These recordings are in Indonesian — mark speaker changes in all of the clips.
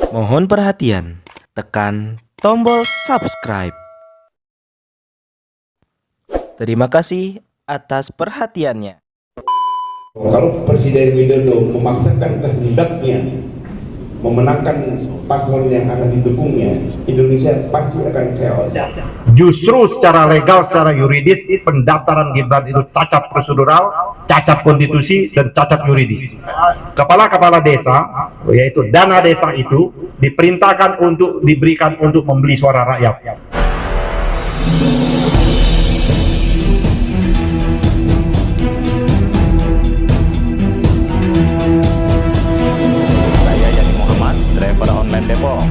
Speaker 1: Mohon perhatian, tekan tombol subscribe. Terima kasih atas perhatiannya.
Speaker 2: Kalau Presiden Widodo memaksakan kehendaknya memenangkan paslon yang akan didukungnya, Indonesia pasti akan chaos.
Speaker 3: Justru secara legal, secara yuridis, pendaftaran Gibran itu cacat prosedural, cacat konstitusi, dan cacat yuridis. Kepala-kepala desa, yaitu dana desa itu, diperintahkan untuk diberikan untuk membeli suara rakyat.
Speaker 4: Saya Yani Muhammad, driver online Depok.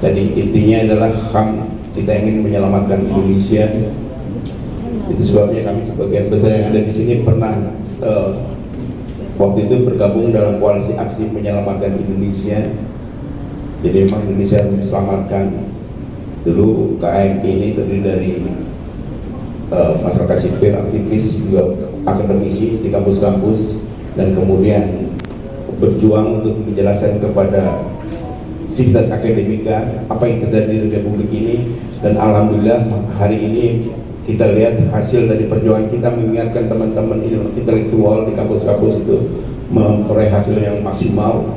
Speaker 2: Jadi intinya adalah HAM, kita ingin menyelamatkan Indonesia. Itu sebabnya kami sebagian besar yang ada di sini pernah waktu itu bergabung dalam koalisi aksi menyelamatkan Indonesia. Jadi memang Indonesia harus diselamatkan. Dulu KM ini terdiri dari masyarakat sipil, aktivis, juga akademisi di kampus-kampus, dan kemudian berjuang untuk menjelaskan kepada sivitas akademika apa yang terjadi di Republik ini. Dan alhamdulillah hari ini kita lihat hasil dari perjuangan kita mengingatkan teman-teman intelektual di kampus-kampus itu memperoleh hasil yang maksimal.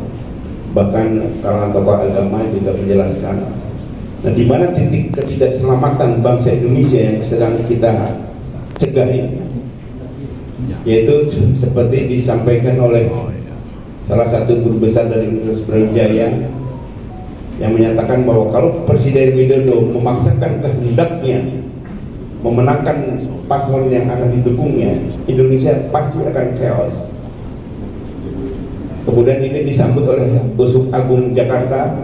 Speaker 2: Bahkan kalangan tokoh agama juga menjelaskan. Nah, di mana titik ketidakselamatan bangsa Indonesia yang sedang kita cegah ini, yaitu seperti disampaikan oleh salah satu guru besar dari Universitas Brawijaya yang menyatakan bahwa kalau Presiden Widodo memaksakan kehendaknya memenangkan paslon yang akan didukungnya, Indonesia pasti akan chaos. Kemudian ini disambut oleh Uskup Agung Jakarta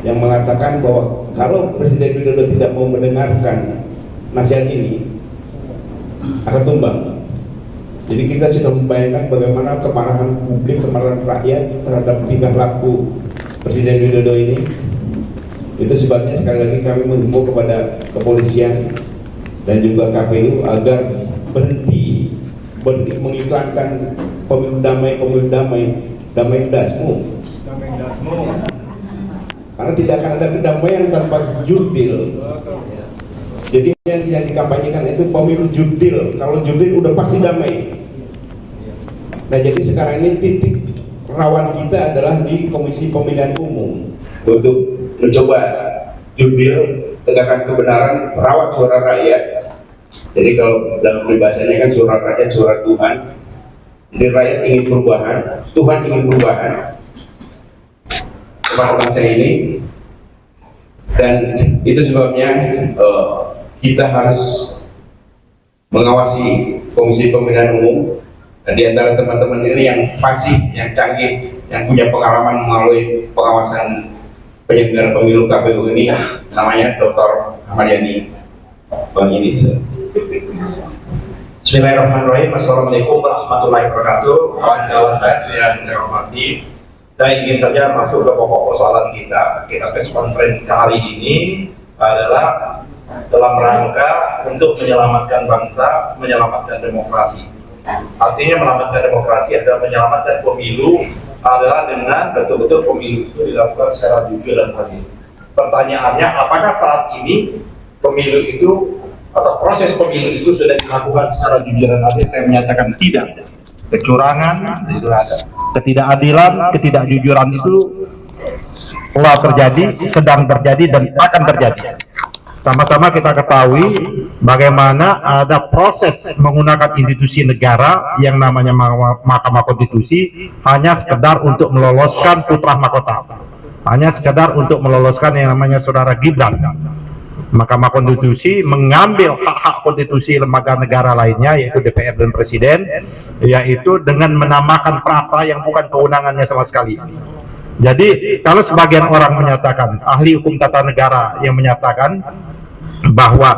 Speaker 2: yang mengatakan bahwa kalau Presiden Widodo tidak mau mendengarkan nasihat ini, akan tumbang. Jadi kita sudah membayangkan bagaimana kemarahan publik, kemarahan rakyat terhadap tingkah laku Presiden Widodo ini. Itu sebabnya sekali lagi kami menghimbau kepada kepolisian dan juga KPU agar berhenti mengiklankan pemilu damai dasmu. Karena tidak akan ada kedamaian tanpa jurdil. Jadi yang dikampanyekan itu pemilu jurdil. Kalau jurdil udah pasti damai. Nah, jadi sekarang ini titik rawan kita adalah di Komisi Pemilihan Umum untuk mencoba jurdil, tegakkan kebenaran, rawat suara rakyat. Jadi kalau dalam peribahasanya kan suara rakyat, suara Tuhan. Jadi rakyat ingin perubahan, Tuhan ingin perubahan kepada bangsa ini. Dan itu sebabnya kita harus mengawasi Komisi Pemilihan Umum. Dan di antara teman-teman ini yang fasih, yang canggih, yang punya pengalaman melalui pengawasan penyelenggara pemilu KPU ini, namanya Dr. Ahmad Yani. Bang ini.
Speaker 5: Bismillahirrahmanirrahim. Assalamualaikum warahmatullahi wabarakatuh. Kawan-kawan yang saya hormati, saya ingin saja masuk ke pokok persoalan kita. Kita press conference kali ini adalah dalam rangka untuk menyelamatkan bangsa, menyelamatkan demokrasi. Artinya menyelamatkan demokrasi adalah menyelamatkan pemilu, adalah dengan betul-betul pemilu itu dilakukan secara jujur dan adil. Pertanyaannya, apakah saat ini pemilu itu atau proses pemilu itu sudah dilakukan secara jujur dan adil? Saya menyatakan tidak. Kecurangan itu ada, ketidakadilan, ketidakjujuran itu telah terjadi, sedang terjadi, dan akan terjadi. Sama-sama kita ketahui bagaimana ada proses menggunakan institusi negara yang namanya Mahkamah Konstitusi hanya sekedar untuk meloloskan putra mahkota, hanya sekedar untuk meloloskan yang namanya saudara Gibran. Mahkamah Konstitusi mengambil hak-hak konstitusi lembaga negara lainnya, yaitu DPR dan Presiden, yaitu dengan menambahkan frasa yang bukan kewenangannya sama sekali. Jadi kalau sebagian orang menyatakan, ahli hukum tata negara yang menyatakan
Speaker 3: bahwa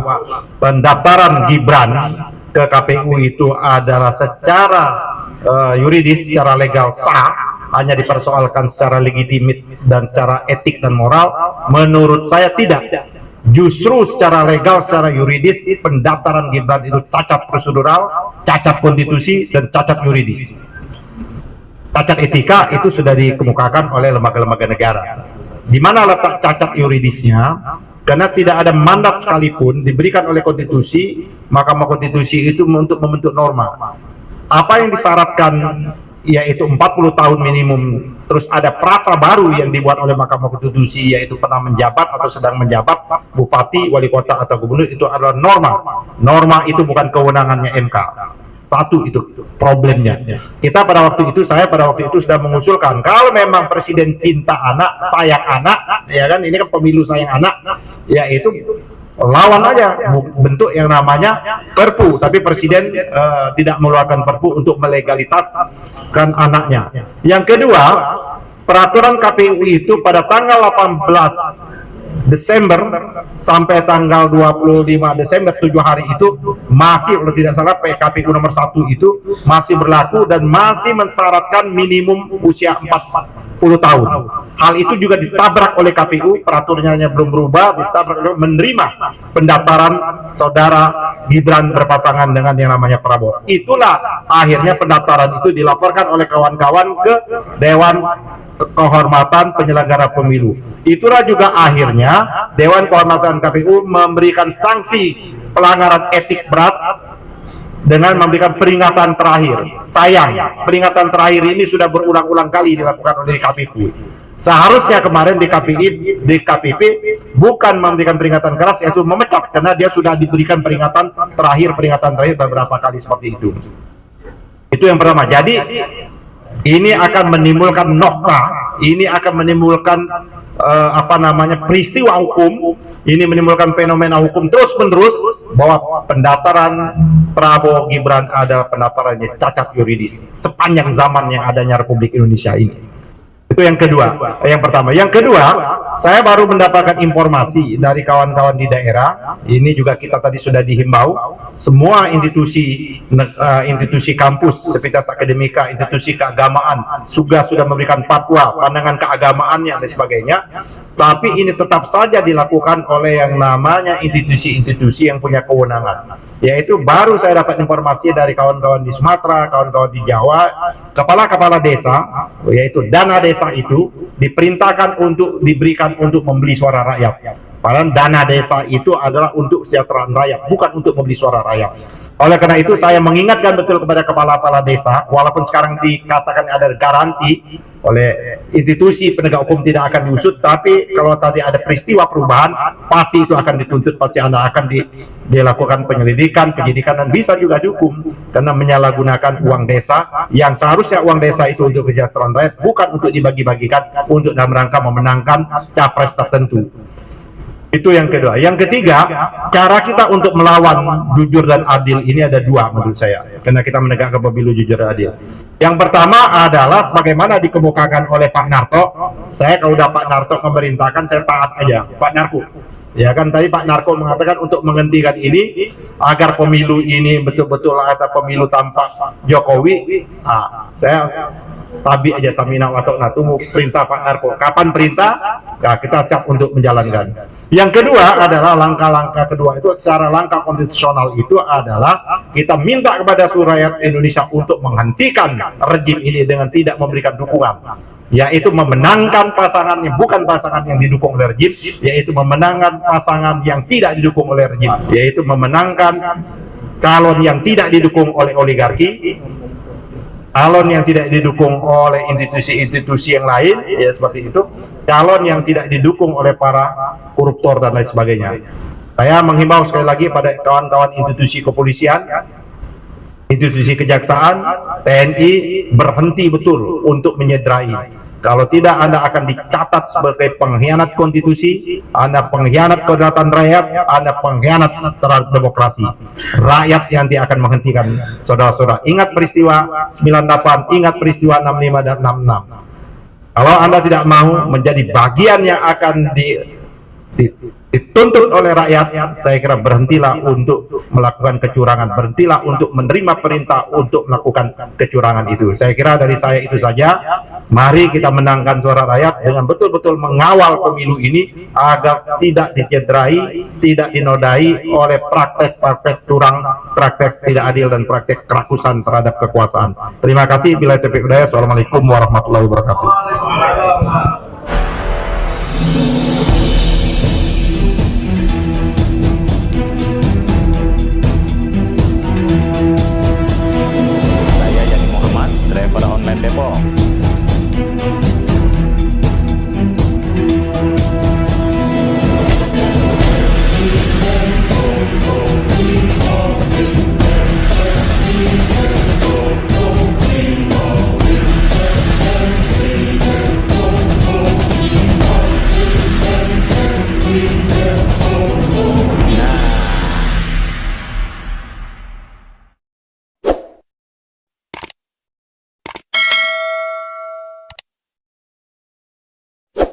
Speaker 3: pendaftaran Gibran ke KPU itu adalah secara yuridis, secara legal sah, hanya dipersoalkan secara legitimit dan secara etik dan moral. Menurut saya tidak. Justru secara legal, secara yuridis, pendaftaran Gibran itu cacat prosedural, cacat konstitusi, dan cacat yuridis. Cacat etika itu sudah dikemukakan oleh lembaga-lembaga negara. Di mana letak cacat yuridisnya? Karena tidak ada mandat sekalipun diberikan oleh konstitusi, Mahkamah Konstitusi itu untuk membentuk norma. Apa yang disyaratkan yaitu 40 tahun minimum, terus ada frasa baru yang dibuat oleh Mahkamah Konstitusi, yaitu pernah menjabat atau sedang menjabat, bupati, wali kota, atau gubernur, itu adalah norma. Norma itu bukan kewenangannya MK. Satu itu problemnya. Saya pada waktu itu sudah mengusulkan, kalau memang presiden cinta anak, sayang anak, ya kan, ini kan pemilu sayang anak, ya itu lawan aja bentuk yang namanya Perpu, tapi presiden tidak mengeluarkan Perpu untuk melegalitaskan anaknya. Yang kedua, peraturan KPU itu pada tanggal 18 Desember sampai tanggal 25 Desember, 7 hari itu masih, kalau tidak salah, PKPU nomor 1 itu masih berlaku dan masih mensyaratkan minimum usia 40 tahun. Hal itu juga ditabrak oleh KPU, peraturannya belum berubah, ditabrak, menerima pendaftaran saudara Gibran berpasangan dengan yang namanya Prabowo. Itulah akhirnya pendaftaran itu dilaporkan oleh kawan-kawan ke Dewan Kehormatan Penyelenggara Pemilu. Itulah juga akhirnya Dewan Kehormatan KPU memberikan sanksi pelanggaran etik berat dengan memberikan peringatan terakhir. Sayang, peringatan terakhir ini sudah berulang-ulang kali dilakukan oleh KPU. Seharusnya kemarin di KPP bukan memberikan peringatan keras, yaitu memecat, karena dia sudah diberikan peringatan terakhir beberapa kali seperti itu. Itu yang pertama. Jadi ini akan menimbulkan nokta, ini akan menimbulkan peristiwa hukum, ini menimbulkan fenomena hukum terus-menerus bahwa pendaftaran Prabowo Gibran adalah pendaftarannya cacat yuridis sepanjang zaman yang adanya Republik Indonesia ini. Itu yang kedua, yang pertama. Yang kedua, saya baru mendapatkan informasi dari kawan-kawan di daerah. Ini juga kita tadi sudah dihimbau, semua institusi kampus, Sivitas Akademika, institusi keagamaan sudah memberikan fatwa, pandangan keagamaannya dan sebagainya. Tapi ini tetap saja dilakukan oleh yang namanya institusi-institusi yang punya kewenangan. Yaitu baru saya dapat informasi dari kawan-kawan di Sumatera, kawan-kawan di Jawa, kepala-kepala desa, yaitu dana desa itu diperintahkan untuk diberikan untuk membeli suara rakyat. Padahal dana desa itu adalah untuk kesejahteraan rakyat, bukan untuk membeli suara rakyat. Oleh karena itu saya mengingatkan betul kepada kepala-kepala desa, walaupun sekarang dikatakan ada garansi oleh institusi penegak hukum tidak akan diusut, tapi kalau tadi ada peristiwa perubahan, pasti itu akan dituntut, pasti akan dilakukan penyelidikan, penyidikan, dan bisa juga dihukum karena menyalahgunakan uang desa yang seharusnya uang desa itu untuk kesejahteraan rakyat, bukan untuk dibagi-bagikan untuk dalam rangka memenangkan capres tertentu. Itu yang kedua. Yang ketiga, cara kita untuk melawan jujur dan adil ini ada dua menurut saya, karena kita menegakkan pemilu jujur dan adil. Yang pertama adalah sebagaimana dikemukakan oleh Pak Narto. Saya kalau udah Pak Narto memerintahkan, saya taat aja. Pak Narko, ya kan, tadi Pak Narko mengatakan untuk menghentikan ini agar pemilu ini betul-betul ada pemilu tanpa Jokowi. Saya tabi aja, samina wa ta'na, tunggu perintah Pak Narko. Kapan perintah? Nah, kita siap untuk menjalankan. Yang kedua adalah langkah-langkah kedua itu secara langkah konstitusional itu adalah kita minta kepada seluruh rakyat Indonesia untuk menghentikan rejim ini dengan tidak memberikan dukungan, yaitu memenangkan pasangan yang bukan pasangan yang didukung oleh rejim, yaitu memenangkan pasangan yang tidak didukung oleh rejim, yaitu memenangkan calon yang tidak didukung oleh oligarki, calon yang tidak didukung oleh institusi-institusi yang lain, ya seperti itu, calon yang tidak didukung oleh para koruptor dan lain sebagainya. Saya menghimbau sekali lagi pada kawan-kawan institusi kepolisian, institusi kejaksaan, TNI, berhenti betul untuk menyederai. Kalau tidak, Anda akan dicatat sebagai pengkhianat konstitusi, Anda pengkhianat kedaulatan rakyat, Anda pengkhianat terhadap demokrasi. Rakyat yang nanti akan menghentikan, saudara-saudara. Ingat peristiwa 98, ingat peristiwa 65 dan 66. Kalau Anda tidak mau menjadi bagian yang akan dituntut oleh rakyat, saya kira berhentilah untuk melakukan kecurangan, berhentilah untuk menerima perintah untuk melakukan kecurangan itu. Saya kira dari saya itu saja. Mari kita menangkan suara rakyat dengan betul-betul mengawal pemilu ini agar tidak dicederai, tidak dinodai oleh praktek-praktek curang, praktek tidak adil dan praktek kerakusan terhadap kekuasaan. Terima kasih. Bila taufiq hidayah. Assalamualaikum warahmatullahi wabarakatuh.